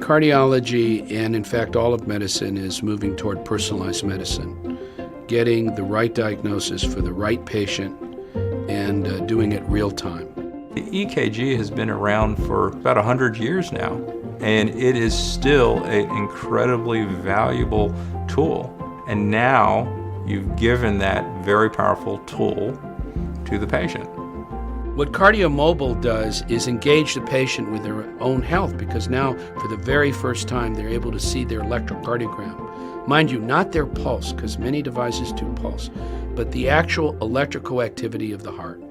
Cardiology, and in fact all of medicine, is moving toward personalized medicine, getting the right diagnosis for the right patient and doing it real time. The EKG has been around for about 100 years now, and it is still an incredibly valuable tool. And now you've given that very powerful tool to the patient. What KardiaMobile does is engage the patient with their own health, because now, for the very first time, they're able to see their electrocardiogram. Mind you, not their pulse, because many devices do pulse, but the actual electrical activity of the heart.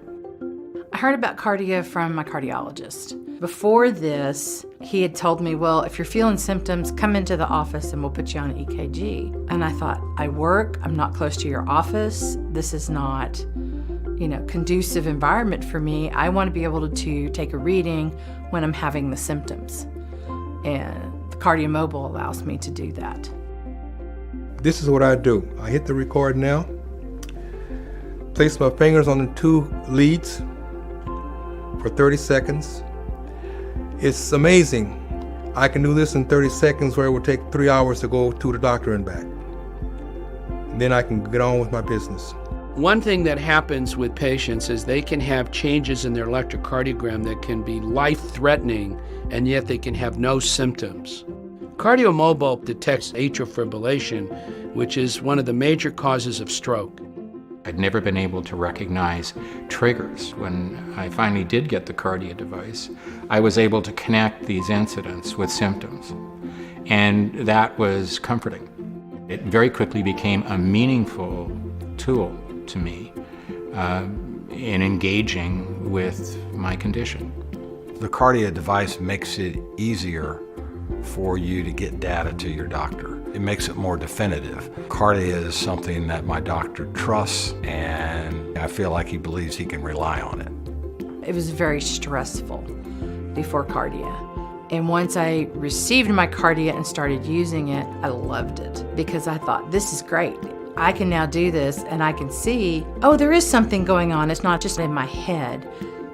I heard about Kardia from my cardiologist. Before this, he had told me, well, if you're feeling symptoms, come into the office and we'll put you on an EKG. And I thought, I work, I'm not close to your office. This is not, conducive environment for me. I want to be able to take a reading when I'm having the symptoms. And KardiaMobile allows me to do that. This is what I do. I hit the record now, place my fingers on the two leads for 30 seconds. It's amazing. I can do this in 30 seconds where it would take 3 hours to go to the doctor and back. And then I can get on with my business. One thing that happens with patients is they can have changes in their electrocardiogram that can be life-threatening, and yet they can have no symptoms. KardiaMobile detects atrial fibrillation, which is one of the major causes of stroke. I'd never been able to recognize triggers. When I finally did get the Kardia device, I was able to connect these incidents with symptoms, and that was comforting. It very quickly became a meaningful tool to me in engaging with my condition. The Kardia device makes it easier for you to get data to your doctor. It makes it more definitive. Kardia is something that my doctor trusts, and I feel like he believes he can rely on it. It was very stressful before Kardia. And once I received my Kardia and started using it, I loved it because I thought, this is great. I can now do this and I can see, oh, there is something going on. It's not just in my head.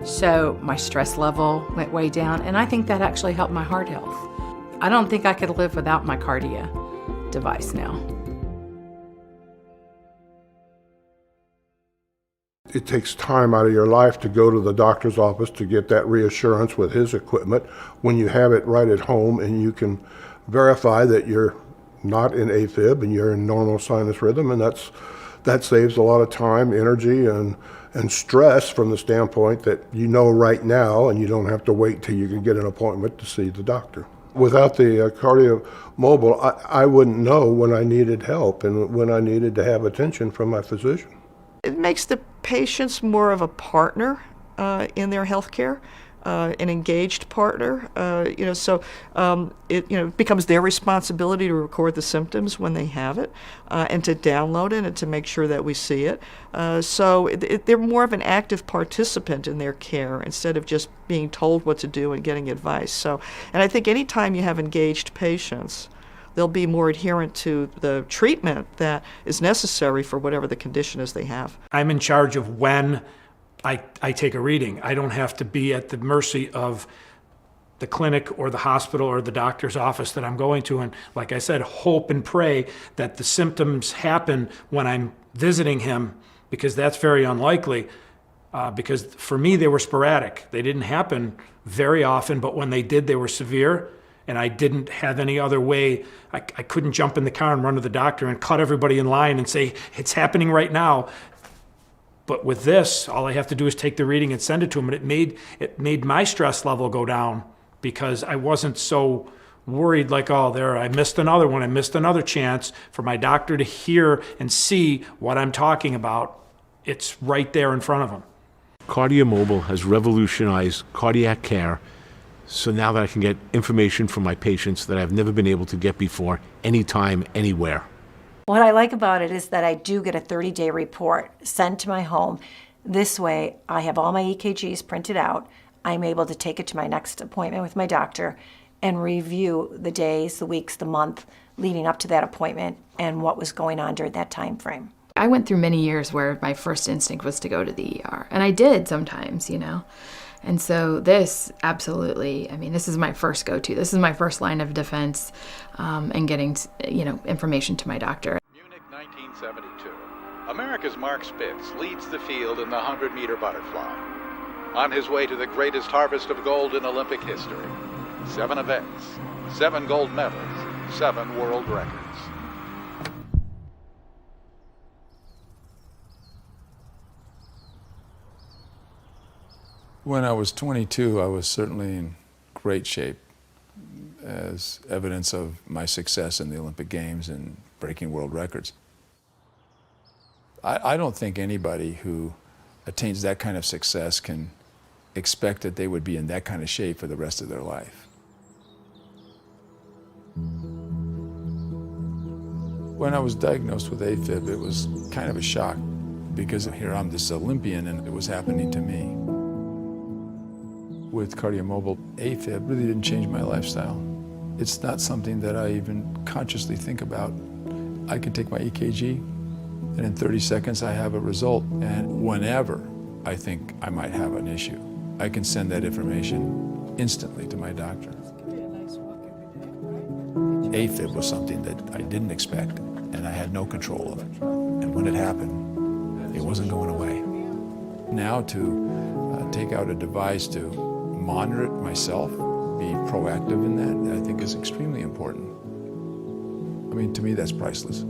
So my stress level went way down, and I think that actually helped my heart health. I don't think I could live without my Kardia device now. It takes time out of your life to go to the doctor's office to get that reassurance with his equipment when you have it right at home and you can verify that you're not in AFib and you're in normal sinus rhythm, and that saves a lot of time, energy, and stress from the standpoint that you know right now, and you don't have to wait till you can get an appointment to see the doctor. Without the KardiaMobile, I wouldn't know when I needed help and when I needed to have attention from my physician. It makes the patients more of a partner in their health care. An engaged partner, it becomes their responsibility to record the symptoms when they have it, and to download it and to make sure that we see it. They're more of an active participant in their care instead of just being told what to do and getting advice. And I think anytime you have engaged patients, they'll be more adherent to the treatment that is necessary for whatever the condition is they have. I'm in charge of when I take a reading. I don't have to be at the mercy of the clinic or the hospital or the doctor's office that I'm going to. And like I said, hope and pray that the symptoms happen when I'm visiting him, because that's very unlikely. Because for me, they were sporadic. They didn't happen very often, but when they did, they were severe. And I didn't have any other way. I couldn't jump in the car and run to the doctor and cut everybody in line and say, it's happening right now. But with this, all I have to do is take the reading and send it to him. And it made my stress level go down because I wasn't so worried like, oh, I missed another one. I missed another chance for my doctor to hear and see what I'm talking about. It's right there in front of him. KardiaMobile has revolutionized cardiac care. So now that I can get information from my patients that I've never been able to get before, anytime, anywhere. What I like about it is that I do get a 30-day report sent to my home. This way, I have all my EKGs printed out. I'm able to take it to my next appointment with my doctor and review the days, the weeks, the month leading up to that appointment and what was going on during that time frame. I went through many years where my first instinct was to go to the ER, and I did sometimes, And so this, absolutely, I mean, this is my first go-to. This is my first line of defense and getting, information to my doctor. Munich, 1972. America's Mark Spitz leads the field in the 100-meter butterfly. On his way to the greatest harvest of gold in Olympic history. 7 events, 7 gold medals, 7 world records. When I was 22, I was certainly in great shape, as evidence of my success in the Olympic Games and breaking world records. I don't think anybody who attains that kind of success can expect that they would be in that kind of shape for the rest of their life. When I was diagnosed with AFib, it was kind of a shock, because here I'm this Olympian and it was happening to me. With KardiaMobile, AFib really didn't change my lifestyle. It's not something that I even consciously think about. I can take my EKG, and in 30 seconds I have a result. And whenever I think I might have an issue, I can send that information instantly to my doctor. AFib was something that I didn't expect, and I had no control of it. And when it happened, it wasn't going away. Now to take out a device to monitor it myself, be proactive in that, I think is extremely important. I mean, to me, that's priceless.